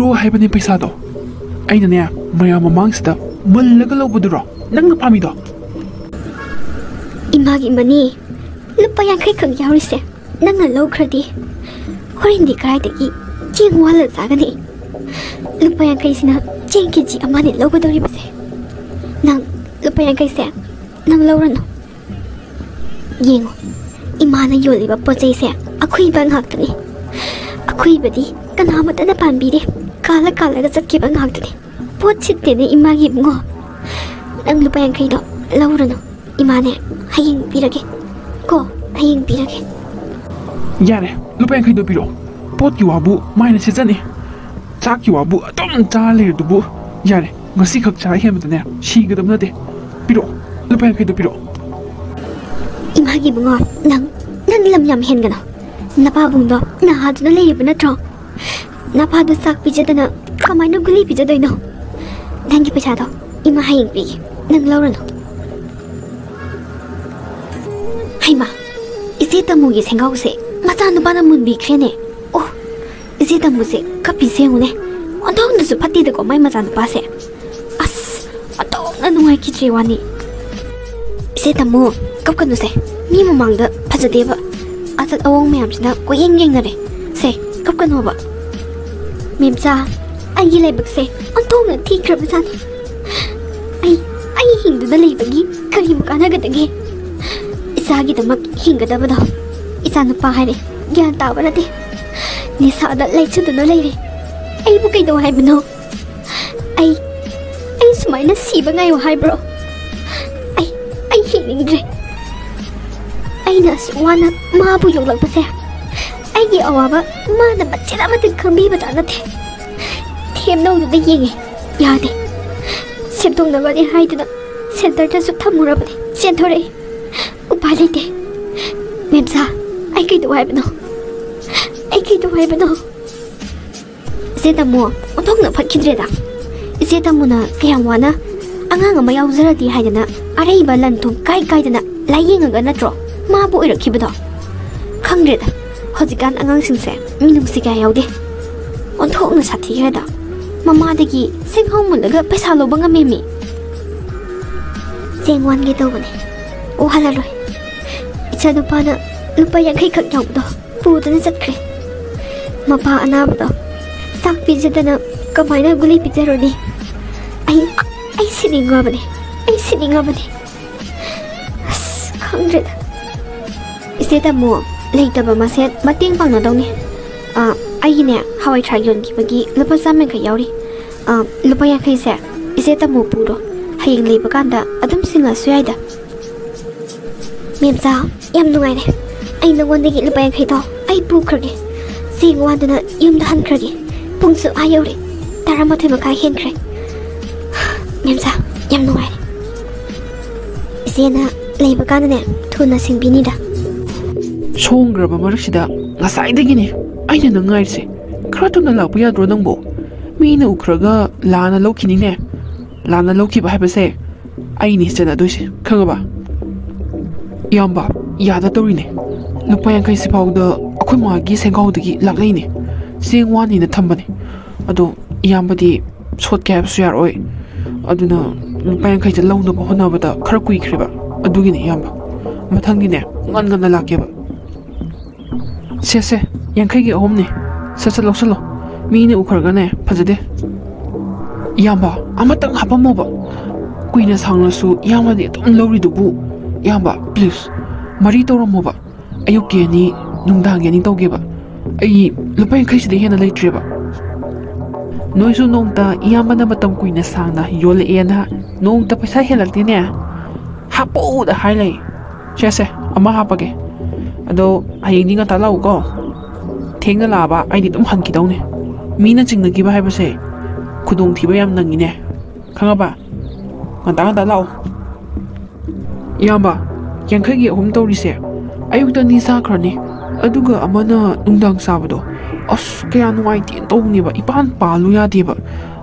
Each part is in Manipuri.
piro haibane paisa do aina ne maya mamangsida mullaga lobuduro nangna pamido imagi mani lupa yang kai khang yaurise nangna logradi horindi kaidagi jeng wala zagani lupa yang kai sina jeng kiji amani logodori base nang lupa yang kai se nang lorano yengo imana yoliba pochai se akhui bang haktani akhui badi kana mata na pambire kala kala ga sakki bang haktani pot chitte ne imagi ngo nang lupa yang kai do lorano imane haying pirage ko haying pirage yare lupa yang kai do piro pot yu abu maina sejani chak yu abu atom chale dubu yare ngasi khak cha hemdane shigadam nate piro lupa yang kai do piro imagi bungo nang lam yam hen gana napa bungdo na haduna leib na tro napa du sak pijadana kamai no guli pijadoino nangi pachado ima haying pi nang lorano haima isi tamugi sengause mata no bana mun bi krene oh isi tamuse kapi seune ondong du su patti de ko mai mata no pase as ondong na nuai ki triwani isi tamu kap kanu se mi mamangda phajadeba asat awong mayam sina ko yeng yeng nare se kap kanu ba memsa ai lebak se ondong na thi krab san ai hindu da lebagi kari makana gadage isagi damak hingadabado isa nupa haire gyan taba nate nisada laitsuduna leire ai bu kaido haibno ai sumaina siba ngai haibro ai hiningre ai na suwana ma bu yolak pase ai gi awaba ma na bachira mate khambi bata nate them no da yenge yade septong na bani haiduna center ta su thamura bani senthore upai leite memsa ai kai do haibno Zetamu otong na phatkidreda Zetamu na kayang wana angang ama yauzaradi haidana araiba lanthong kai dana layingaga natro mabu oirakibado khangreda hojikan angang singse minungsi kaya yaude onthok na sathireda mamadagi senghong mulaga paisa loba ngamemi sengwan ge tawbane o halaloi icha nupana lupa yankai khak yawdo pudana chatkre mapa anabdo sak pijadana kamaina guli pijaroni ai siningabane as khangreda iseta mo leitaba maset mating pangna dawni ai ne hawai trayon kibagi lupa samen ka yauri lupa yankai se iseta mo puro haying leiba kanda adum singa suyaida memsa yam nungai ne ai nangondagi lupa yankai to ai pukrage sing wadana yumda hankrage pungsu ayore taramathe makai henkre memsa yam nungai ne isena leiba kanda ne thuna singbinida songraba maraksida ngasaidagini aina nangairse kratuna lakpu yadro nangbo mina ukraga lana lokini ne lana lokiba haibase aini chana doise khangaba yamba yada torine lupa yankai sipawda akhoi magi sengawdagi laklaine sengwani na thambane ado yambadi sot kab suyar oi aduna lupa yankai ja launa ba honabada khara kuikhriba adugine yamba mathangine ngan lakeba se yankai gi ahomne sasa loksalo mine ukhargane phajade yamba amatang hapamoba kuina sanglasu yamadi dum lori dubu yamba please mari toromoba ayuki ni nungdang yani togeba ai lupa yankai side hena leitreba noisu nongta yamba na matam kuina sangna yole ena nongta paisa helaktine hapo da highlight se ama hapage ado hayeng nga talau ko thenga laba aidi dum hanki dawne mina chingna giba haibase khudong thiba yam nangine khangaba nganta lau yamba yankai gi hom tawrise ayukta ni sakhrani aduga amana nungdang sabado as kaya nuai tin tawni ba ipan palu ya deba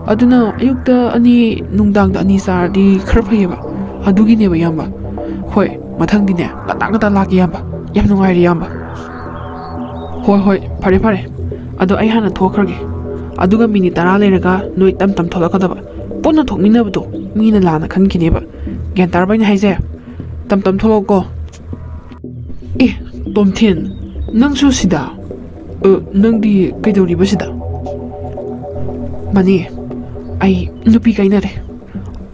aduna ayukta ani nungdang da ani sardi kharphayeba adugi ne ba yamba hoi mathang dine ngata laki yamba yam nungai ri yamba hoi fare ado ai hana thokhrage ꯑꯗꯨꯒ ꯃꯤꯅꯤꯠ 10 ꯂꯩꯔꯒ ꯅꯣꯏ ꯇꯝ ꯇꯝ ꯊꯣꯛꯂꯛꯀꯗꯕ ꯄꯨꯟꯅ ꯊꯣꯛꯃꯤꯟꯅꯕꯗꯣ ꯃꯤꯅ ꯂꯥꯟꯅ ꯈꯟꯈꯤꯅꯦꯕ ꯒ꯭ꯌꯥꯟ ꯇꯥꯔꯕ ꯑꯩꯅ ꯍꯥꯏꯁꯦ ꯇꯝ ꯇꯝ ꯊꯣꯛꯂꯛꯑꯣꯀꯣ ꯑꯦ ꯇꯣꯝꯊꯤꯟ ꯅꯪꯁꯨ ꯁꯤꯗ ꯅꯪꯗꯤ ꯀꯩꯗꯧꯔꯤꯕ ꯁꯤꯗ ꯃꯅꯤ ꯑꯩ ꯅꯨꯄꯤ ꯀꯥꯏꯅꯔꯦ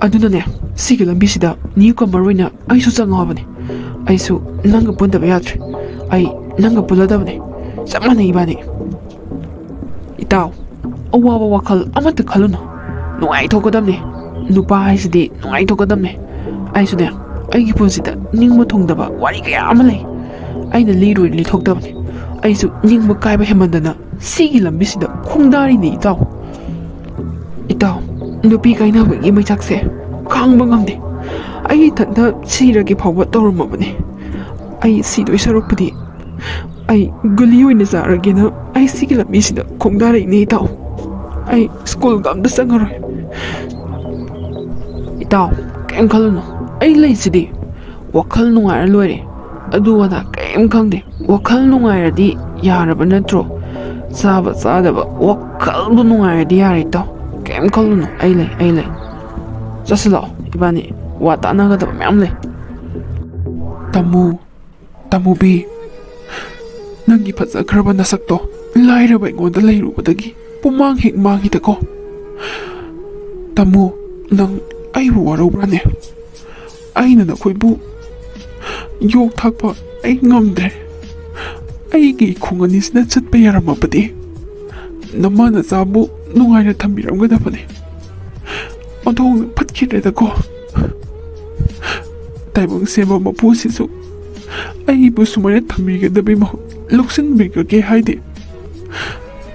ꯑꯗꯨꯅꯅꯦ ꯁꯤꯒꯤ ꯂꯝꯕꯤꯁꯤꯗ ꯅ꯭ꯌꯨꯀꯃꯔ ꯑꯣꯏꯅ ꯑꯩꯁꯨ ꯆꯪꯉꯛꯑꯕꯅꯦ ꯑꯩꯁꯨ ꯅꯪꯒ ꯄꯨꯟꯗꯕ ꯌꯥꯗ꯭ꯔꯦ ꯑꯩ ꯅꯪꯒ ꯄꯨꯜꯂꯗꯕꯅꯦ ꯆꯞ ꯃꯥꯟꯅꯩ 이ባꯅꯤ ꯏꯇꯥꯎ ꯑꯋꯥꯕ ꯋꯥꯈꯜ ꯑꯃꯠꯇ ꯈꯜꯂꯨꯅꯨ ꯅꯨꯡꯉꯥꯏꯊꯣꯛꯀꯗꯕꯅꯦ ꯅꯨꯄꯥ ꯍꯥꯏꯁꯤꯗꯤ ꯅꯨꯡꯉꯥꯏꯊꯣꯛꯀꯗꯕꯅꯦ ꯑꯩꯁꯨꯅꯦ ꯑꯩꯒꯤ ꯄꯨꯟꯁꯤꯗ ꯅꯤꯡꯕ ꯊꯨꯡꯗꯕ ꯋꯥꯔꯤ ꯀꯌꯥ ꯑꯃ ꯂꯩ ꯑꯩꯅ ꯂꯤꯔꯣꯏ ꯂꯤꯊꯣꯛꯇꯕꯅꯦ ꯑꯩꯁꯨ ꯅꯤꯡꯕ ꯀꯥꯏꯕ ꯍꯦꯃꯟꯗꯅ ꯁꯤꯒꯤ ꯂꯝꯕꯤꯁꯤꯗ ꯈꯣꯡꯗꯥꯔꯤꯅꯤ ꯏꯇꯥꯎ ꯏꯇꯥꯎ ꯅꯨꯄꯤ ꯀꯥꯏꯅꯕꯒꯤ ꯃꯩꯁꯥꯛꯁꯦ ꯈꯥꯡꯕ ꯉꯝꯗꯦ ꯑꯩ ꯏꯊꯟꯇ ꯁꯤꯔꯒꯦ ꯐꯥꯎꯕ ꯇꯧꯔꯝꯃꯕꯅꯦ ꯑꯩ ꯁꯤꯗꯣꯏ ꯁꯔꯨꯛꯄꯨꯗꯤ ꯑꯩ ꯒꯨꯂꯤ ꯑꯣꯏꯅ ꯆꯥꯔꯒꯦꯅ ꯑꯩ ꯁꯤꯒꯤ ꯂꯝꯕꯤꯁꯤꯗ ꯈꯣꯡꯗꯥꯔꯛꯏꯅꯦ ꯏꯇꯥꯎ ꯑꯩ ꯁ꯭ꯀꯨꯜꯒ ꯑꯝꯇ ꯆꯪꯉꯔꯣꯏ ꯏꯇꯥꯎ ꯀꯩꯝ ꯈꯜꯂꯨꯅꯨ ꯑꯩ ꯂꯩꯁꯤꯗꯤ ꯋꯥꯈꯜ ꯅꯨꯡꯉꯥꯏꯔ ꯂꯣꯏꯔꯦ ꯑꯗꯨ ꯑꯗꯥ ꯀꯩꯝ ꯈꯪꯗꯦ ꯋꯥꯈꯜ ꯅꯨꯡꯉꯥꯏꯔꯗꯤ ꯌꯥꯔꯕ ꯅꯠꯇ꯭ꯔꯣ ꯆꯥꯕ ꯆꯥꯗꯕ ꯋꯥꯈꯜꯕꯨ ꯅꯨꯡꯉꯥꯏꯔꯗꯤ ꯌꯥꯔꯦ ꯏꯇꯥꯎ ꯀꯩꯝ ꯈꯜꯂꯨꯅꯨ ꯑꯩ ꯂꯩ ꯆꯠꯁꯤꯜꯂꯛꯑꯣ ꯏꯕꯥꯅꯤ ꯋꯥ ꯇꯥꯟꯅꯒꯗꯕ ꯃꯌꯥꯝ ꯂꯩ ꯇꯥꯃꯨꯕꯤ ꯅꯪꯒꯤ ꯐꯖꯈ꯭ꯔꯕ ꯅꯁꯛꯇꯣ ꯂꯥꯏꯔꯕ ꯑꯩꯉꯣꯟꯗ ꯂꯩꯔꯨꯕꯗꯒꯤ ꯄꯨꯃꯥꯡ ꯍꯦꯛ ꯃꯥꯡꯈꯤꯗꯀꯣ ꯇꯥꯃꯣ ꯅꯪ ꯑꯩꯕꯨ ꯋꯥꯔꯧꯕ꯭ꯔꯅꯦ ꯑꯩꯅ ꯅꯈꯣꯏꯕꯨ ꯌꯣꯛ ꯊꯥꯛꯄ ꯑꯩ ꯉꯝꯗ꯭ꯔꯦ ꯑꯩꯒꯤ ꯈꯣꯡ ꯑꯅꯤꯁꯤꯅ ꯆꯠꯄ ꯌꯥꯔꯝꯃꯕꯗꯤ ꯅꯃꯥ ꯅꯆꯥꯕꯨ ꯅꯨꯡꯉꯥꯏꯅ ꯊꯝꯕꯤꯔꯝꯒꯗꯕꯅꯤ ꯑꯣꯟꯊꯣꯛꯅ ꯐꯠꯈꯤꯗ꯭ꯔꯦꯗꯀꯣ ꯇꯥꯏꯕꯪ ꯁꯦꯝꯕ ꯃꯄꯨꯁꯤꯁꯨ ꯑꯩꯕꯨ ꯁꯨꯃꯥꯏꯅ ꯊꯝꯕꯤꯒꯗꯕꯩ ꯃꯍꯨꯠ ꯂꯧꯁꯤꯟꯕꯤꯈ꯭ꯔꯒꯦ ꯍꯥꯏꯗꯤ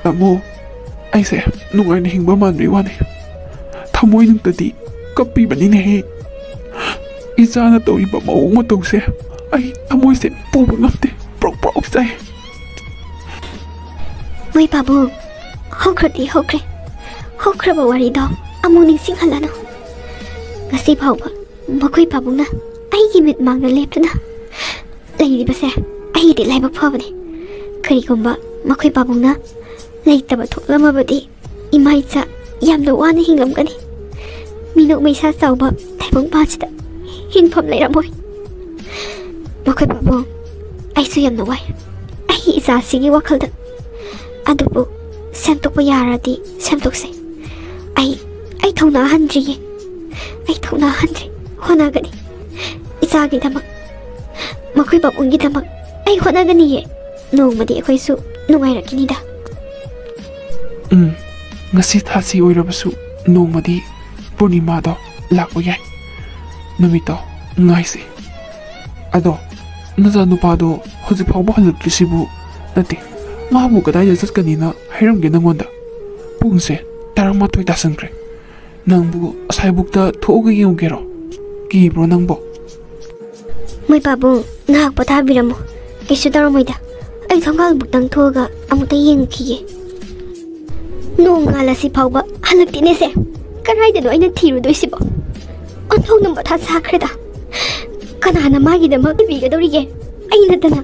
ꯇꯥꯃꯣ ꯑꯩꯁꯦ ꯅꯨꯡꯉꯥꯏꯅ ꯍꯤꯡꯕ ꯃꯥꯟꯕꯩ ꯋꯥꯅꯤ ꯊꯃꯣꯏꯅꯨꯡꯗꯗꯤ ꯀꯞꯄꯤꯕꯅꯤꯅꯦꯍꯦ ꯏꯆꯥꯅ ꯇꯧꯔꯤꯕ ꯃꯑꯣꯡ ꯃꯇꯧꯁꯦ ꯑꯩ ꯊꯃꯣꯏꯁꯦ ꯄꯨꯕ ꯉꯝꯗꯦ ꯄ꯭ꯔꯣꯛ ꯄ꯭ꯔꯣꯛ ꯆꯥꯏ ꯃꯣꯏ ꯄꯥꯕꯨꯡ ꯍꯧꯈ꯭ꯔꯗꯤ ꯍꯧꯈ꯭ꯔꯕ ꯋꯥꯔꯤꯗꯣ ꯑꯃꯨꯛ ꯅꯤꯡꯁꯤꯡꯍꯜꯂꯅꯨ ꯉꯁꯤ ꯐꯥꯎꯕ ꯃꯈꯣꯏ ꯄꯥꯕꯨꯡꯅ ꯑꯩꯒꯤ ꯃꯤꯠ ꯃꯥꯡꯗ ꯂꯦꯞꯇꯨꯅ ꯂꯩꯔꯤꯕꯁꯦ ꯑꯩꯒꯤꯗꯤ ꯂꯥꯏꯕꯛ ꯐꯕꯅꯤ ꯀꯔꯤꯒꯨꯝꯕ ꯃꯈꯣꯏ ꯄꯥꯕꯨꯡꯅ ꯂꯩꯇꯕ ꯊꯣꯛꯂꯝꯃꯕꯗꯤ ꯏꯃꯥ ꯏꯆꯥ ꯌꯥꯝꯅ ꯋꯥꯅ ꯍꯤꯡꯂꯝꯒꯅꯤ ꯃꯤꯅꯣꯛ ꯃꯩꯁꯥ ꯆꯥꯎꯕ ꯇꯥꯏꯕꯪꯄꯥꯟꯁꯤꯗ ꯍꯤꯡꯐꯝ ꯂꯩꯔꯝꯃꯣꯏ ꯃꯈꯣꯏ ꯄꯥꯕꯨꯡ ꯑꯩꯁꯨ ꯌꯥꯝꯅ ꯋꯥꯏ ꯑꯩꯒꯤ ꯏꯆꯥꯁꯤꯡꯒꯤ ꯋꯥꯈꯜꯗ ꯑꯗꯨꯕꯨ ꯁꯦꯝꯗꯣꯛꯄ ꯌꯥꯔꯗꯤ ꯁꯦꯝꯗꯣꯛꯁꯦ ꯑꯩ ꯊꯧꯅꯥ ꯍꯟꯗ꯭ꯔꯤ ꯍꯣꯠꯅꯒꯅꯤ ꯏꯆꯥꯒꯤꯗꯃꯛ ꯃꯈꯣꯏ ꯄꯥꯕꯨꯡꯒꯤꯗꯃꯛ ꯑꯩ ꯍꯣꯠꯅꯒꯅꯤꯌꯦ ꯅꯣꯡꯃꯗꯤ ꯑꯩꯈꯣꯏꯁꯨ ꯅꯨꯡꯉꯥꯏꯔꯛꯈꯤꯅꯤꯗ ꯉꯁꯤ ꯊꯥꯁꯤ ꯑꯣꯏꯔꯕꯁꯨ ꯅꯣꯡꯃꯗꯤ ꯄꯨꯔꯅꯤꯃꯥꯗꯣ ꯂꯥꯛꯄ ꯌꯥꯏ ꯅꯨꯃꯤꯠꯇꯣ ꯉꯥꯏꯁꯤ ꯑꯗꯣ ꯅꯆꯥ ꯅꯨꯄꯥꯗꯣ ꯍꯧꯖꯤꯛ ꯐꯥꯎꯕ ꯍꯜꯂꯛꯇ꯭ꯔꯤꯁꯤꯕꯨ ꯅꯠꯇꯦ ꯃꯥꯕꯨ ꯀꯗꯥꯏꯗ ꯆꯠꯀꯅꯤꯅ ꯍꯥꯏꯔꯝꯒꯦ ꯅꯪꯉꯣꯟꯗ ꯄꯨꯡꯁꯦ 12 ꯇꯥꯁꯟꯈ꯭ꯔꯦ ꯅꯪꯕꯨ ꯑꯁꯥꯏꯕꯨꯛꯇ ꯊꯣꯛꯑꯒ ꯌꯦꯡꯉꯨꯒꯦꯔꯣ ꯀꯤꯕ꯭ꯔꯣ ꯅꯪꯕꯣ ꯃꯣꯏ ꯄꯥꯕꯨꯡ ꯉꯥꯏꯍꯥꯛ ꯄꯣꯊꯥꯕꯤꯔꯝꯃꯣ ꯀꯩꯁꯨ ꯇꯧꯔꯝꯃꯣꯏꯗ ꯑꯩ ꯊꯣꯡꯒꯥꯜꯕꯨꯛꯇꯪ ꯊꯣꯛꯑꯒ ꯑꯃꯨꯛꯇ ꯌꯦꯡꯉꯨꯈꯤꯒꯦ ꯅꯣꯡ ꯉꯥꯜꯂꯁꯤ ꯐꯥꯎꯕ ꯍꯜꯂꯛꯇꯦꯅꯦꯁꯦ ꯀꯗꯥꯏꯗꯅꯣ ꯑꯩꯅ ꯊꯤꯔꯨꯗꯣꯏꯁꯤꯕꯣ ꯑꯣꯟꯊꯣꯛꯅ ꯃꯊꯥ ꯁꯥꯈ꯭ꯔꯦꯗ ꯀꯅꯥꯅ ꯃꯥꯒꯤꯗꯃꯛ ꯊꯤꯕꯤꯒꯗꯧꯔꯤꯒꯦ ꯑꯩ ꯅꯠꯇꯅ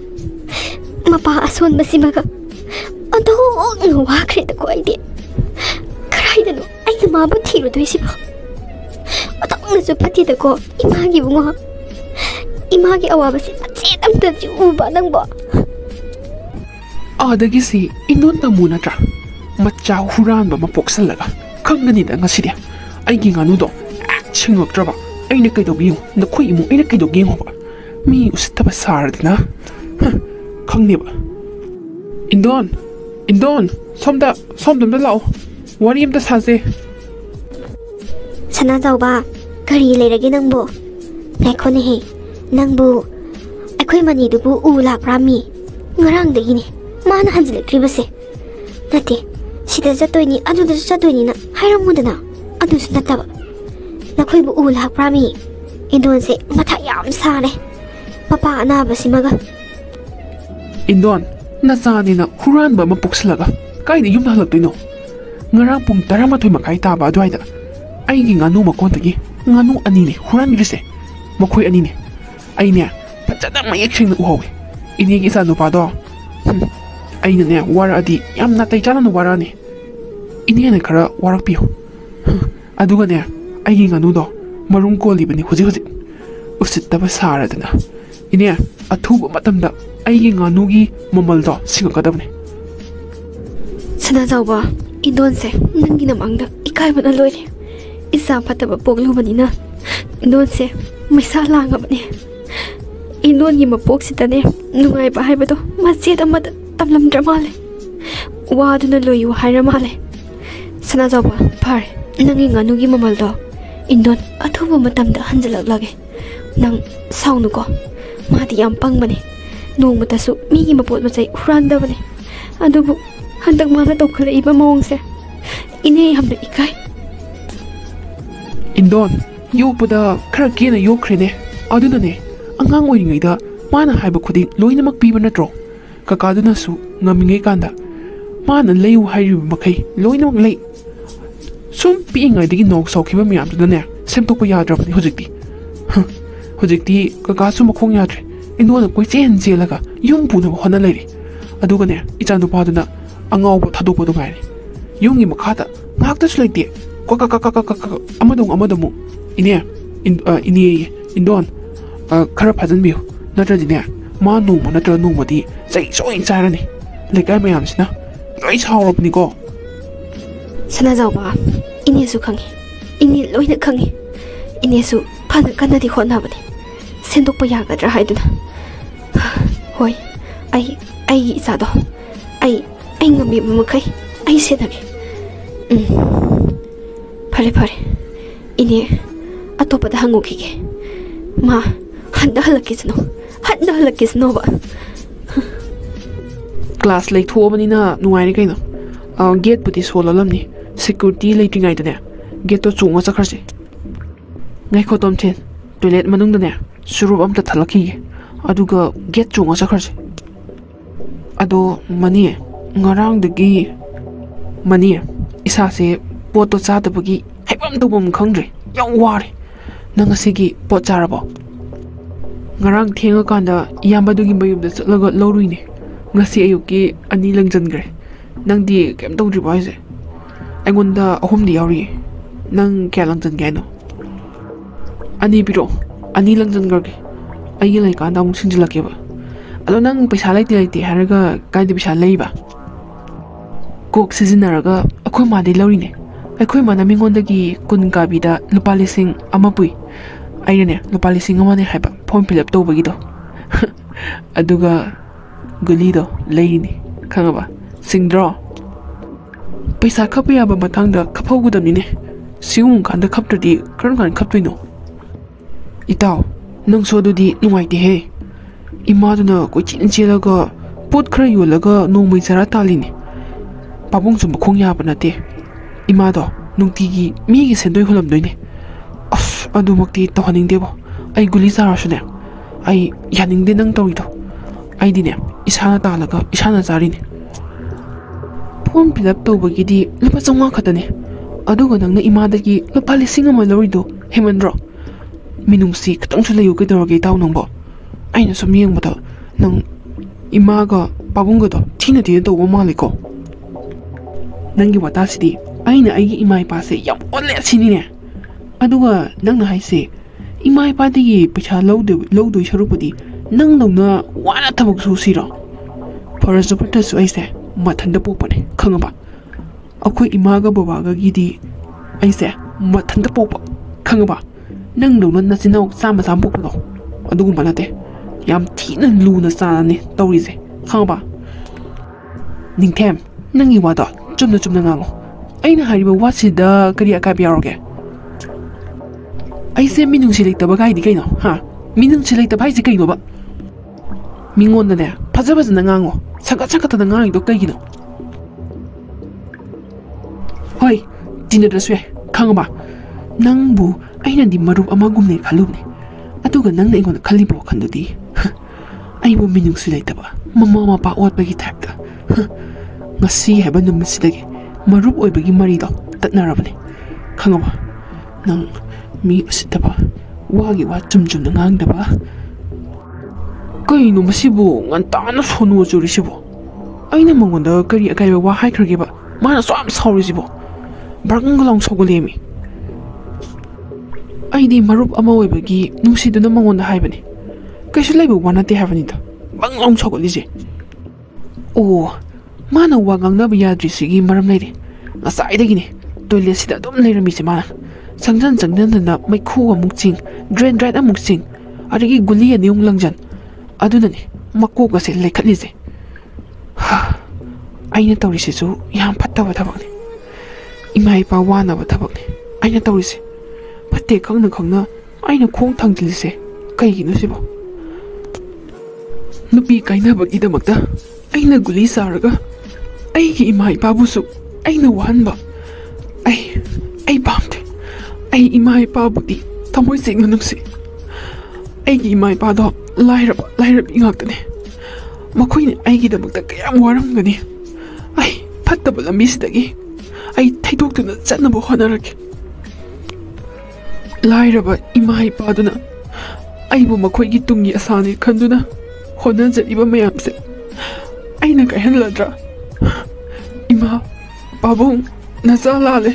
ꯃꯄꯥ ꯑꯁꯣꯟꯕꯁꯤꯃꯒ ꯑꯣꯟꯊꯣꯛꯅ ꯋꯥꯈ꯭ꯔꯦꯗꯀꯣ ꯑꯩꯗꯤ ꯀꯗꯥꯏꯗꯅꯣ ꯑꯩꯅ ꯃꯥꯕꯨ ꯊꯤꯔꯨꯗꯣꯏꯁꯤꯕꯣ ꯑꯣꯟꯊꯣꯛꯅꯁꯨ ꯐꯠꯇꯦꯗꯀꯣ ꯏꯃꯥꯒꯤ ꯏꯕꯨꯡꯉꯣ 이마기 어와버시 ꯆꯦꯠ ꯑꯝꯇꯗꯤ ꯎꯕ ꯅꯪꯕꯣ ꯑꯗꯒꯤꯁꯤ ꯏꯅꯣꯟ ꯇꯝꯃꯨ ꯅꯠꯇ꯭ꯔꯥ ꯃꯆꯥ ꯍꯨꯔꯥꯟꯕ ꯑꯃ ꯄꯣꯛꯁꯜꯂꯒ ꯈꯪꯒꯅꯤꯗ ꯉꯁꯤꯗꯤ ꯑꯩꯒꯤ ꯉꯥꯅꯨꯗꯣ ꯁꯤꯡꯉꯛꯇ꯭ꯔꯕ ꯑꯩꯅ ꯀꯩꯗꯧꯒꯦ ꯌꯦꯡꯉꯨ ꯅꯈꯣꯏ ꯏꯃꯨꯡ ꯑꯩꯅ ꯀꯩꯗꯧꯒꯦ ꯌꯦꯡꯉꯨꯕ ꯃꯤ ꯎꯁꯤꯠꯇꯕ ꯁꯥꯔꯗꯅ ꯈꯪꯅꯦꯕ ꯏꯟꯗꯣꯟ ꯁꯣꯝꯗ ꯂꯥꯛꯑꯣ ꯋꯥꯔꯤ ꯑꯝꯇ ꯁꯥꯁꯦ ꯁꯅꯥꯖꯥꯎꯕ ꯀꯔꯤ ꯂꯩꯔꯒꯦ ꯅꯪꯕꯣ ꯉꯥꯏꯈꯣꯅꯦꯍꯦ ꯅꯪꯕꯨ ꯑꯩꯈꯣꯏ ꯃꯅꯤꯗꯨꯕꯨ ꯎ ꯂꯥꯛꯄ꯭ꯔꯥꯃꯤ ꯉꯔꯥꯡꯗꯒꯤꯅꯦ ꯃꯥꯅ ꯍꯟꯖꯤꯜꯂꯛꯇ꯭ꯔꯤꯕꯁꯦ ꯅꯠꯇꯦ ꯁꯤꯗ ꯆꯠꯇꯣꯏꯅꯤ ꯑꯗꯨꯗꯁꯨ ꯆꯠꯇꯣꯏꯅꯤꯅ ꯍꯥꯏꯔꯝꯃꯨꯗꯅ ꯑꯗꯨꯁꯨ ꯅꯠꯇꯕ ꯅꯈꯣꯏꯕꯨ ꯎ ꯂꯥꯛꯄ꯭ꯔꯥꯃꯤ ꯏꯟꯗꯣꯟꯁꯦ ꯃꯊꯥ ꯌꯥꯝ ꯁꯥꯔꯦ ꯃꯄꯥ ꯑꯅꯥꯕꯁꯤꯃꯒ ꯏꯟꯗꯣꯟ ꯅꯆꯥꯅꯤꯅ ꯍꯨꯔꯥꯟꯕ ꯑꯃ ꯄꯣꯛꯁꯜꯂꯒ ꯀꯥꯏꯗ ꯌꯨꯝꯗ ꯍꯜꯂꯛꯇꯣꯏꯅꯣ ꯉꯔꯥꯡ ꯄꯨꯡ 12:30 ꯇꯥꯕ ꯑꯗꯨꯋꯥꯏꯗ ꯑꯩꯒꯤ ꯉꯥꯅꯨ ꯃꯀꯣꯟꯗꯒꯤ ꯉꯥꯅꯨ 2ꯅꯤ ꯍꯨꯔꯥꯟꯈ꯭ꯔꯤꯁꯦ ꯃꯈꯣꯏ 2ꯅꯤ ꯑꯩꯅꯦ ꯐꯖꯅ ꯃꯌꯦꯛ ꯁꯦꯡꯅ ꯎꯍꯧꯋꯦ ꯏꯅꯦꯒꯤ ꯏꯆꯥ ꯅꯨꯄꯥꯗꯣ ꯑꯩꯅꯅꯦ ꯋꯥꯔꯛꯑꯗꯤ ꯌꯥꯝ ꯅꯥꯇꯩ ꯆꯥꯅ ꯋꯥꯔꯛꯑꯅꯤ ꯏꯅꯦꯅ ꯈꯔ ꯋꯥꯔꯛꯄꯤꯌꯨ ꯑꯗꯨꯒꯅꯦ ꯑꯩꯒꯤ ꯉꯥꯅꯨꯗꯣ ꯃꯔꯨꯝ ꯀꯣꯜꯂꯤꯕꯅꯤ ꯍꯧꯖꯤꯛ ꯎꯁꯤꯠꯇꯕ ꯁꯥꯔꯗꯅ ꯏꯅꯦ ꯑꯊꯨꯕ ꯃꯇꯝꯗ ꯑꯩꯒꯤ ꯉꯥꯅꯨꯒꯤ ꯃꯃꯜꯗꯣ ꯁꯤꯡꯉꯛꯀꯗꯕꯅꯤ ꯁꯅꯥꯖꯥꯎꯕ ꯏꯟꯗꯣꯟꯁꯦ ꯅꯪꯒꯤ ꯅꯃꯥꯡꯗ ꯏꯀꯥꯏꯕꯅ ꯂꯣꯏꯔꯦ ꯏꯆꯥ ꯐꯠꯇꯕ ꯄꯣꯛꯂꯨꯕꯅꯤꯅ ꯏꯟꯗꯣꯟꯁꯦ ꯃꯩꯁꯥ ꯂꯥꯡꯉꯕꯅꯦ ꯏꯟꯗꯣꯟꯒꯤ ꯃꯄꯣꯛꯁꯤꯗꯅꯦ ꯅꯨꯡꯉꯥꯏꯕ ꯍꯥꯏꯕꯗꯣ ꯃꯆꯦꯠ ꯑꯃꯗ ꯇꯝꯂꯝꯗ꯭ꯔ ꯃꯥꯜꯂꯦ ꯋꯥꯗꯨꯅ ꯂꯣꯏꯌꯨ ꯍꯥꯏꯔ ꯃꯥꯜꯂꯦ ꯁꯅꯥꯖꯥꯎꯕ ꯐꯔꯦ ꯅꯪꯒꯤ ꯉꯥꯅꯨꯒꯤ ꯃꯃꯜꯗꯣ ꯏꯟꯗꯣꯟ ꯑꯊꯨꯕ ꯃꯇꯝꯗ ꯍꯟꯖꯤꯜꯂꯛꯂꯒꯦ ꯅꯪ ꯁꯥꯎꯅꯨꯀꯣ 마디 얌빵만이 농부다수 미기 맛보다 마치 후란다버니 아두부 한dak 마나 똑클레 이바 모ong세 이네 함도 이까이 인돈 요보다 khara kena 요크레네 아두나네 angang oiringida mana haiba khudi loinamak piba natro kakadunasu ngamingai kanda mana leyu hairu makai loinamak lei sum piingai digi nok sokhiba miyam dune semtokpa yadrabani hojikti hojikti kakasu makhong yadre indona koi chen jelaga yum puna hona leiri adugane ichandu paduna angawba thadokpa do ngai yungi makhata ngakta sulaite amadong ine indon khara phajanbiu natrajine ma noma natra nomadi sai soin charani lekai mayam sina loi chawrapni ko sanajawba ine su khangi ine loina khangi ine su phana kanadi honabani sendokpa yagadra haiduna hoi ai isado ai ngami makai ai senagi pare ine atopada hangukige ma handa halakisno ba class lei thobani na nuai kaino gate puti solalamni security leiting ai dane gate to chunga sakharse ngai khotom chen toilet manung dane surup amta thalaki aduga gate chunga sakharse ado mani ngarang dagi mani isa se poto chadabagi haibam dobum khangre yang ware nang asigi pot charabo ngarang thenga kanda iyambadugi mayumda chatlaga loruine ngasi ayuki ani langjangre nangdi kem tawdri baise aingonda ahumdi yauri nang kya langjan gaino ani biro ani langjangarge ayi lai kanda mung sinjilakeba alo nang paisa laite haraga kaide paisa leiba kok sizinaraga akhoi made lorine akhoi mana mingondagi kun kabida lupa lising amapui aine lupa lising amane haiba form fill up tobagi do aduga guli do leini khangaba singdro paisa khapya ba matangda khapogudamni siung khanda khaptadi karan kan khaptoino itaw nang sodudi nuwaite he imaduna ko chinchelaga pot khara yolaga nomai chara talini pabung sum khongya banate imado nungtigi migi sendoi holam doine as adu makti to haning debo ai guli sarasune ai yaning de nang torido ai dine isana talaga isana zarine form fill up tobagidi lupa changwa khatane aduga nangna imadagi lupa lising ama lorido hemandro minungsi khatang chulayu ke dorge taw nangbo aina sum yengboda nang imaga pabungga do thina de do maliko nangi watasidi aina aigi imai pase yam onle sinine aduga nangna haise imai padigi picha lowdo sharupudi nang nongna wana thabuk su siro forest supporter su aise mathanda popane khangaba akhoi imaga babaga gidi aise mathanda popa khangaba nang nongna nachina sama sam popdo adugu manate yam thina luna sanane tawrise khangaba ningthem nangi wada chumna ngango aina hariba wasida kari akabi yaroge aise minung silektaba gaidi kaino ha minung silektaba haise kaino ba mingon ne phaja ngango saka ta ngangi do kaigino hoi dinner daswe khangba nangbu aina di marup amagumne khalubne atuga nangna ingona khalibo khandudi aibu minung silektaba mama pa otbagi thakta ngasi heba numisidagi marup oibagi marido tatnarabane khangaba nang mi usitaba wagi wa chumchum ngangdaba kaino masibu ngantana sonu jurisibo aina mangonda kari akaiba wa haikrageba mana swam saurisibo ꯕ꯭ꯔꯪ ꯂꯥꯎ ꯁꯧꯒꯠꯂꯦꯃꯤ ꯑꯩꯗꯤ ꯃꯔꯨꯞ ꯑꯃ ꯑꯣꯏꯕꯒꯤ ꯅꯨꯡꯁꯤꯗꯨꯅ ꯃꯉꯣꯟꯗ ꯍꯥꯏꯕꯅꯤ ꯀꯩꯁꯨ ꯂꯩꯕ ꯋꯥ ꯅꯠꯇꯦ ꯍꯥꯏꯕꯅꯤꯗ ꯕꯪ ꯂꯥꯎ ꯁꯧꯒꯠꯂꯤꯁꯦ ꯑꯣ ꯃꯥꯅ ꯋꯥ ꯉꯥꯡꯅꯕ ꯌꯥꯗ꯭ꯔꯤꯁꯤꯒꯤ ꯃꯔꯝ ꯂꯩꯔꯦ ꯉꯁꯥꯏꯗꯒꯤꯅꯦ ꯇꯣꯏꯂꯦꯠꯁꯤꯗ ꯑꯗꯨꯝ ꯂꯩꯔꯝꯃꯤꯁꯦ ꯃꯥꯅ ꯆꯪꯗꯅ ꯃꯩꯈꯨ ꯑꯃꯨꯛ ꯆꯤꯡ ꯗ꯭ꯔꯦꯟ ꯗ꯭ꯔꯥꯏꯠ ꯑꯃꯨꯛ ꯆꯤꯡ ꯑꯗꯒꯤ ꯒꯨꯂꯤ ꯑꯅꯤ ꯑꯃꯨꯛ ꯂꯪꯖꯟ ꯑꯗꯨꯅꯅꯦ ꯃꯀꯣꯛ ꯑꯁꯦ ꯂꯩꯈꯠꯂꯤꯁꯦ ꯑꯩꯅ ꯇꯧꯔꯤꯁꯤꯁꯨ ꯌꯥꯝ ꯐꯠꯇꯕ ꯊꯕꯛꯅꯤ ꯏꯃꯥ ꯏꯄꯥ ꯋꯥꯅꯕ ꯊꯕꯛꯅꯤ ꯑꯩꯅ ꯇꯧꯔꯤꯁꯦ ꯐꯠꯇꯦ ꯈꯪꯅ ꯈꯪꯅ ꯑꯩꯅ ꯈꯣꯡ ꯊꯥꯡꯖꯤꯜꯂꯤꯁꯦ ꯀꯩꯒꯤꯅꯣ ꯁꯤꯕꯣ ꯅꯨꯄꯤ ꯀꯥꯏꯅꯕꯒꯤꯗꯃꯛꯇ ꯑꯩꯅ ꯒꯨꯂꯤ ꯆꯥꯔꯒ ꯑꯩꯒꯤ ꯏꯃꯥ ꯏꯄꯥꯕꯨꯁꯨ ꯑꯩꯅ ꯋꯥꯍꯟꯕ ꯑꯩ ꯄꯥꯝꯗꯦ ꯑꯩ ꯏꯃꯥ ꯏꯄꯥꯕꯨꯗꯤ ꯊꯃꯣꯏ ꯁꯦꯡꯅ ꯅꯨꯡꯁꯤ ꯑꯩꯒꯤ ꯏꯃꯥ ꯏꯄꯥꯗꯣ ꯂꯥꯏꯔꯕꯤ ꯉꯥꯛꯇꯅꯦ ꯃꯈꯣꯏꯅ ꯑꯩꯒꯤꯗꯃꯛꯇ ꯀꯌꯥꯝ ꯋꯥꯔꯝꯒꯅꯤ ꯑꯩ ꯐꯠꯇꯕ ꯂꯝꯕꯤꯁꯤꯗꯒꯤ ꯑꯩ ꯊꯩꯗꯣꯛꯇꯨꯅ ꯆꯠꯅꯕ ꯍꯣꯠꯅꯔꯒꯦ ꯂꯥꯏꯔꯕ ꯏꯃꯥ ꯏꯄꯥꯗꯨꯅ ꯑꯩꯕꯨ ꯃꯈꯣꯏꯒꯤ ꯇꯨꯡꯒꯤ ꯑꯁꯥꯅꯤ ꯈꯟꯗꯨꯅ ꯍꯣꯠꯅꯖꯔꯤꯕ ꯃꯌꯥꯝꯁꯦ ꯑꯩꯅ ꯀꯥꯏꯍꯜꯂꯗ꯭ꯔꯥ ꯏꯃꯥ ꯄꯥꯕꯨꯡ ꯅꯆꯥ ꯂꯥꯜꯂꯦ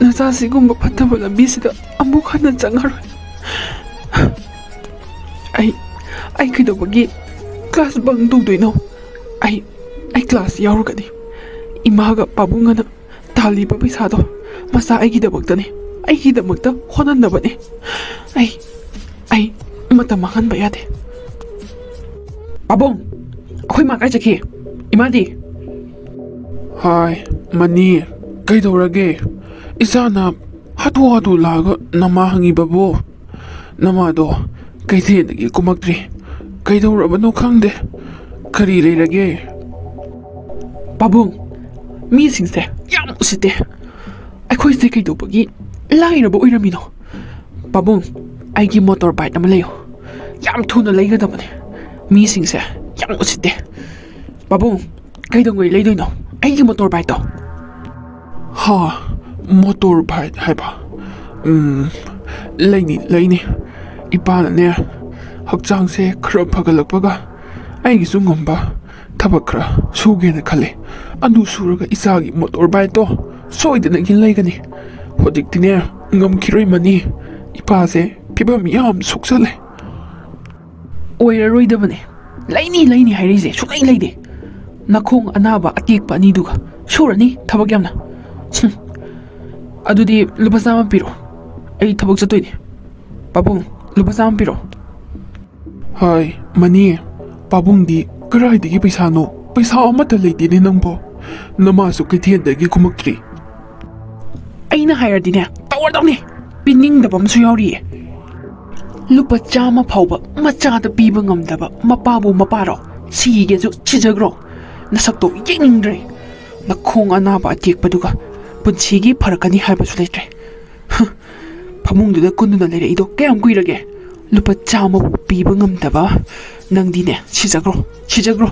ꯅꯆꯥ ꯁꯤꯒꯨꯝꯕ ꯐꯠꯇꯕ ꯂꯝꯕꯤꯁꯤꯗ ꯑꯃꯨꯛ ꯍꯟꯅ ꯆꯪꯉꯔꯣꯏ ꯑꯩ ꯀꯩꯗꯧꯕꯒꯤ ꯀ꯭ꯂꯥꯁ ꯕꯪ ꯇꯧꯗꯣꯏꯅꯣ ꯑꯩ ꯀ꯭ꯂꯥꯁ ꯌꯥꯎꯔꯒꯅꯤ ꯏꯃꯥꯒ ꯄꯥꯕꯨꯡꯒꯅ ꯇꯥꯜꯂꯤꯕ ꯄꯩꯁꯥꯗꯣ ꯃꯆꯥ ꯑꯩꯒꯤꯗꯃꯛꯇꯅꯤ ꯑꯩꯒꯤꯗꯃꯛꯇ ꯍꯣꯠꯅꯅꯕꯅꯤ ꯑꯩ ꯃꯇꯝ ꯃꯥꯡꯍꯟꯕ ꯌꯥꯗꯦ ꯄꯥꯕꯨꯡ ꯑꯩꯈꯣꯏ ꯃꯥ ꯀꯥꯏ ꯆꯠꯈꯤ ꯏꯃꯥꯗꯤ ꯍꯥꯏ ꯃꯅꯤ ꯀꯩꯗꯧꯔꯒꯦ ꯏꯆꯥꯅ ꯍꯥꯊꯨ ꯂꯥꯛꯑꯒ ꯅꯃꯥ ꯍꯪꯉꯤꯕꯕꯨ ꯅꯃꯥꯗꯣ ꯀꯩꯊꯦꯜꯗꯒꯤ ꯀꯨꯝꯃꯛꯇ꯭ꯔꯤ ꯀꯩꯗꯧꯔꯕꯅꯣ ꯈꯪꯗꯦ ꯀꯔꯤ ꯂꯩꯔꯒꯦ ꯄꯥꯕꯨꯡ ꯃꯤꯁꯤꯡꯁꯦ ꯌꯥꯝ ꯎꯁꯤꯠꯇꯦ ꯑꯩꯈꯣꯏꯁꯦ ꯀꯩꯗꯧꯕꯒꯤ ꯂꯥꯏꯔꯕ ꯑꯣꯏꯔꯝꯃꯤꯅꯣ ꯄꯥꯕꯨꯡ ꯑꯩꯒꯤ ꯃꯣꯇꯣꯔ ꯕꯥꯏꯛ ꯑꯃ ꯂꯩꯌꯨ ꯌꯥꯝ ꯊꯨꯅ ꯂꯩꯒꯗꯕꯅꯤ ꯃꯤꯁꯤꯡꯁꯦ ꯌꯥꯝ ꯎꯁꯤꯠꯇꯦ ꯄꯥꯕꯨꯡ ꯀꯩꯗꯧꯉꯩ ꯂꯩꯗꯣꯏꯅꯣ ꯑꯩꯒꯤ ꯃꯣꯇꯣꯔ ꯕꯥꯏꯛꯇꯣ ꯃꯣꯇꯣꯔ ꯕꯥꯏꯛ ꯍꯥꯏꯕ ꯂꯩꯅꯤ ꯏꯄꯥꯅꯅꯦ ꯍꯛꯆꯥꯡꯁꯦ ꯈꯔ ꯐꯒꯠꯂꯛꯄꯒ ꯑꯩꯒꯤꯁꯨ ꯉꯝꯕ ꯊꯕꯛ ꯈꯔ ꯁꯨꯒꯦꯅ ꯈꯜꯂꯤ ꯑꯗꯨ ꯁꯨꯔꯒ ꯏꯆꯥꯒꯤ ꯃꯣꯇꯣꯔ ꯕꯥꯏꯛꯇꯣ ꯁꯣꯏꯗꯅꯒꯤ ꯂꯩꯒꯅꯤ ꯍꯧꯖꯤꯛꯇꯤꯅꯦ ꯉꯝꯈꯤꯔꯣꯏꯃꯅꯤ ꯏꯄꯥꯁꯦ ꯐꯤꯕꯝ ꯌꯥꯝ ꯁꯣꯛꯆꯜꯂꯦ ꯑꯣꯏꯔꯔꯣꯏꯗꯕꯅꯦ ꯂꯩꯅꯤ ꯍꯥꯏꯔꯤꯁꯦ ꯁꯨꯡꯂꯩ ꯂꯩꯇꯦ ꯅꯈꯣꯡ ꯑꯅꯥꯕ ꯑꯇꯦꯛꯄ ꯑꯅꯤꯗꯨꯒ ꯁꯨꯔꯅꯤ ꯊꯕꯛ ꯌꯥꯝꯅ ꯑꯗꯨꯗꯤ ꯂꯨꯄꯥ 100 ꯄꯤꯔꯣ ꯑꯩ ꯊꯕꯛ ꯆꯠꯇꯣꯏꯅꯤ ꯄꯥꯕꯨꯡ ꯂꯨꯄा 100 ꯄꯤꯔꯣ ꯍꯥꯏ ꯃꯅꯤ ꯄꯥꯕꯨꯡꯗꯤ ꯀꯗꯥꯏꯗꯒꯤ ꯄꯩꯁꯥꯅꯣ ꯄꯩꯁꯥ ꯑꯃꯠꯇ ꯂꯩꯇꯦꯅꯦ ꯅꯪꯕꯣ ꯅꯃꯥꯁꯨ ꯀꯩꯊꯦꯜꯗꯒꯤ ꯀꯨꯝꯃꯛꯇ꯭ꯔꯤ ꯑꯩꯅ ꯍꯥꯏꯔꯗꯤꯅꯦ ꯇꯧꯔꯗꯧꯅꯤ ꯄꯤꯅꯤꯡꯗꯕ ꯑꯃꯁꯨ ꯌꯥꯎꯔꯤꯌꯦ ꯂꯨꯄꯥ 100 ꯐꯥꯎꯕ ꯃꯆꯥꯗ ꯄꯤꯕ ꯉꯝꯗꯕ ꯃꯄꯥꯕꯨ ꯃꯄꯥꯔꯣ ꯁꯤꯒꯦꯁꯨ ꯁꯤꯖꯈ꯭ꯔꯣ ꯅꯁꯛꯇꯣ ꯌꯦꯡꯅꯤꯡꯗ꯭ꯔꯦ ꯅꯈꯣꯡ ꯑꯅꯥꯕ ꯑꯇꯦꯛꯄꯗꯨꯒ ꯄꯨꯟꯁꯤꯒꯤ ꯐꯔꯛꯀꯅꯤ ꯍꯥꯏꯕꯁꯨ ꯂꯩꯇ꯭ꯔꯦ ꯐꯃꯨꯡꯗꯨꯗ ꯀꯨꯟꯗꯨꯅ ꯂꯩꯔꯛꯏꯗꯣ ꯀꯌꯥꯝ ꯀꯨꯏꯔꯒꯦ ꯂꯨꯄꯥ 100ꯕꯨ ꯄꯤꯕ ꯉꯝꯗꯕ ꯅꯪꯗꯤꯅꯦ ꯁꯤꯖꯈ꯭ꯔꯣ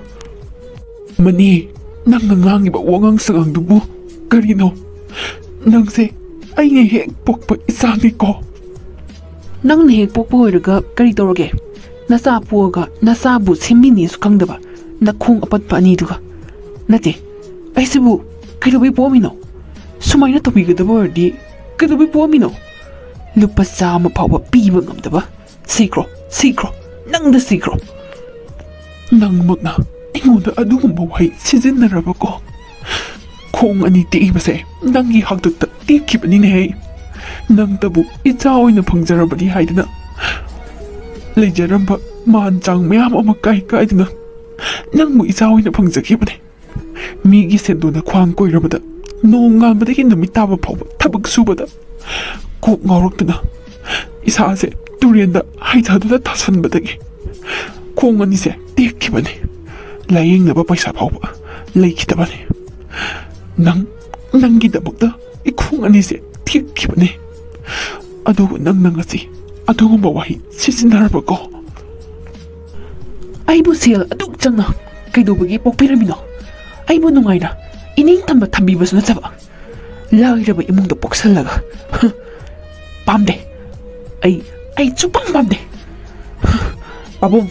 ꯃꯅꯤ ꯅꯪꯅ ꯉꯥꯡꯉꯤꯕ ꯋꯥꯉꯥꯡ ꯁꯉꯥꯡꯗꯨꯕꯨ ꯀꯔꯤꯅꯣ ꯅꯪꯁꯦ ꯑꯩꯅ ꯍꯦꯛ ꯄꯣꯛꯄ ꯏꯆꯥꯅꯤꯀꯣ ꯅꯪꯅ ꯍꯦꯛ ꯄꯣꯛꯄ ꯑꯣꯏꯔꯒ ꯀꯔꯤ ꯇꯧꯔꯒꯦ ꯅꯆා ꯄꯣꯛꯑꯒ ꯅꯆꯥꯕꯨ ꯁꯦꯝꯕꯤꯅꯦꯁꯨ ꯈꯪꯗꯕ ꯅꯈꯣꯡ ꯑꯄꯠꯄ ꯑꯅꯤꯗꯨꯒ ꯅꯠꯇꯦ ꯑꯩꯁꯤꯕꯨ ꯀꯩꯗꯧꯕꯩ ꯄꯣꯛꯑꯝꯃꯤꯅꯣ ꯁꯨꯃꯥꯏꯅ ꯇꯧꯕꯤꯒꯗꯕ ꯑꯣꯏꯔꯗꯤ ꯀꯩꯗꯧꯕꯩ ꯄꯣꯛꯑꯝꯃꯤꯅꯣ ꯂꯨꯄꯥ 100 ꯐꯥꯎꯕ ꯄꯤꯕ ꯉꯝꯗꯕ ꯁꯤꯈ꯭ꯔꯣ ꯅꯪꯗ ꯁꯤꯈ꯭ꯔꯣ ꯅꯪꯃꯛꯅ ꯑꯩꯉꯣꯟꯗ ꯑꯗꯨꯒꯨꯝꯕ ꯋꯥꯍꯩ ꯁꯤꯖꯤꯟꯅꯔꯕꯀꯣ ꯈꯣꯡ ꯑꯅꯤ ꯇꯦꯛꯏꯕꯁꯦ ꯅꯪꯒꯤ ꯍꯥꯛꯇꯛꯇ ꯇꯦꯛꯈꯤꯕꯅꯤꯅꯦꯍꯦ ꯅꯪꯇꯕꯨ ꯏꯆꯥ ꯑꯣꯏꯅ ꯐꯪꯖꯔꯕꯗꯤ ꯍꯥꯏꯗꯅ ꯂꯩꯖꯔꯝꯕ ꯃꯥꯟ ꯆꯥꯡ ꯃꯌꯥꯝ ꯑꯃ ꯀꯥꯏꯗꯨꯅ ꯅꯪꯕꯨ ꯏꯆꯥ ꯑꯣꯏꯅ ꯐꯪꯖꯈꯤꯕꯅꯦ ꯃꯤꯒꯤ ꯁꯦꯟꯗꯣꯟꯅ ꯈ꯭ꯋꯥꯡ ꯀꯣꯏꯔꯕꯗ ꯅꯣꯡ ꯉꯥꯟꯕꯗꯒꯤ ꯅꯨꯃꯤꯠ ꯇꯥꯕ ꯐꯥꯎꯕ ꯊꯕꯛ ꯁꯨꯕꯗ ꯀꯣꯛ ꯉꯥꯎꯔꯛꯇꯨꯅ ꯏꯁꯥꯁꯦ ꯇꯨꯔꯦꯟꯗ ꯍꯩꯊꯗꯨꯅ ꯇꯥꯁꯟꯕꯗꯒꯤ ꯈꯣꯡ ꯑꯅꯤꯁꯦ ꯇꯦꯛꯈꯤꯕꯅꯤ ꯂꯥꯌꯦꯡꯅꯕ ꯄꯩꯁా ꯐꯥꯎꯕ ꯂꯩꯈꯤꯗꯕꯅꯤ ꯅꯪꯒꯤꯗꯃꯛꯇ ꯈꯣꯡ ꯑꯅꯤꯁꯦ ꯇꯦꯛꯈꯤꯕꯅꯤ ꯑꯗꯨꯕꯨ ꯅꯪꯅ ꯉꯁꯤ ꯑꯗꯨꯒꯨꯝꯕ ꯋꯥꯍꯩ ꯁꯤꯖꯤꯟꯅꯔꯕꯀꯣ ꯑꯩꯕꯨ ꯁꯦꯜ ꯑꯗꯨꯛ ꯆꯪꯅ ꯀꯩꯗꯧꯕꯒꯤ ꯄꯣꯛꯄꯤꯔꯝꯃꯤꯅꯣ ꯑꯩꯕꯨ ꯅꯨꯡꯉꯥꯏꯅ ꯏꯅꯤꯡꯇꯝꯕ ꯊꯝꯕꯤꯕꯁꯨ ꯅꯠꯇꯕ ꯂꯥꯏꯔꯕ ꯏꯃꯨꯡꯗ ꯄꯣꯛꯁꯜꯂꯒ ꯄꯥꯝꯗꯦ ꯑꯩ ꯁꯨꯛꯄꯥꯝ ꯄꯥꯝꯗꯦ ꯄꯥꯕꯨꯡ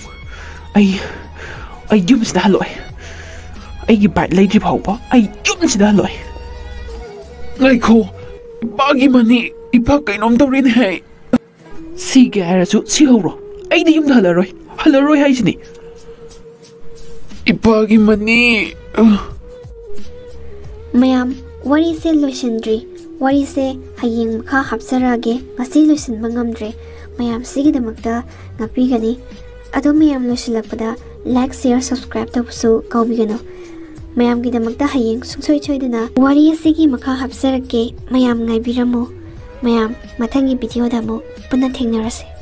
ꯑꯩ ꯌꯨꯝꯁꯤꯗ ꯍꯜꯂꯛꯑꯣꯏ ꯑꯩꯒꯤ ꯕꯥꯏꯛ ꯂꯩꯗ꯭ꯔꯤ ꯐꯥꯎꯕ ꯑꯩ ꯌꯨꯝꯁꯤꯗ ꯍꯜꯂꯛꯑꯣꯏ ꯉꯥꯏꯈꯣ ꯏꯄꯥꯒꯤ ꯃꯅꯤ ꯏꯄꯥ ꯀꯩꯅꯣꯝ ꯇꯧꯔꯦꯅꯦ ꯍꯥꯏ ꯁꯤꯒꯦ ꯍꯥꯏꯔꯁꯨ ꯁꯤꯍꯧꯔꯣ ꯑꯩꯗꯤ ꯌꯨꯝꯗ ꯍꯜꯂꯔꯣꯏ ꯍꯥꯏꯁꯤꯅꯤ ꯏꯄꯥꯒꯤ ꯃꯅꯤ ꯃꯌꯥꯝ ꯋꯥꯔꯤꯁꯦ ꯂꯣꯏꯁꯤꯟꯗ꯭ꯔꯤ ꯋꯥꯔꯤꯁꯦ ꯍꯌꯦꯡ ꯃꯈꯥ ꯍꯥꯞꯆꯔꯛꯑꯒꯦ ꯉꯁꯤ ꯂꯣꯏꯁꯤꯟꯕ ꯉꯝꯗ꯭ꯔꯦ ꯃꯌꯥꯝ ꯁꯤꯒꯤꯗꯃꯛꯇ ꯉꯥꯛꯄꯤꯒꯅꯤ ꯑꯗꯣ ꯃꯌꯥꯝ ꯂꯣꯏꯁꯤꯜꯂꯛꯄꯗ ꯂꯥꯏꯛ ꯁꯤꯌꯔ ꯁꯕꯁꯀ꯭ꯔꯥꯏꯕ ꯇꯧꯕꯁꯨ ꯀꯥꯎꯕꯤꯒꯅꯨ ꯃꯌꯥꯝꯒꯤꯗꯃꯛꯇ ꯍꯌꯦꯡ ꯁꯨꯡꯁꯣꯏ ꯁꯣꯏꯗꯅ ꯋꯥꯔꯤ ꯑꯁꯤꯒꯤ ꯃꯈꯥ ꯍꯥꯞꯆꯔꯛꯀꯦ ꯃꯌꯥꯝ ꯉꯥꯏꯕꯤꯔꯝꯃꯨ ꯃꯌꯥꯝ ꯃꯊꯪꯒꯤ ꯚꯤꯗꯤꯑꯣꯗ ꯑꯃꯨꯛ ꯄꯨꯟꯅ ꯊꯦꯡꯅꯔꯁꯤ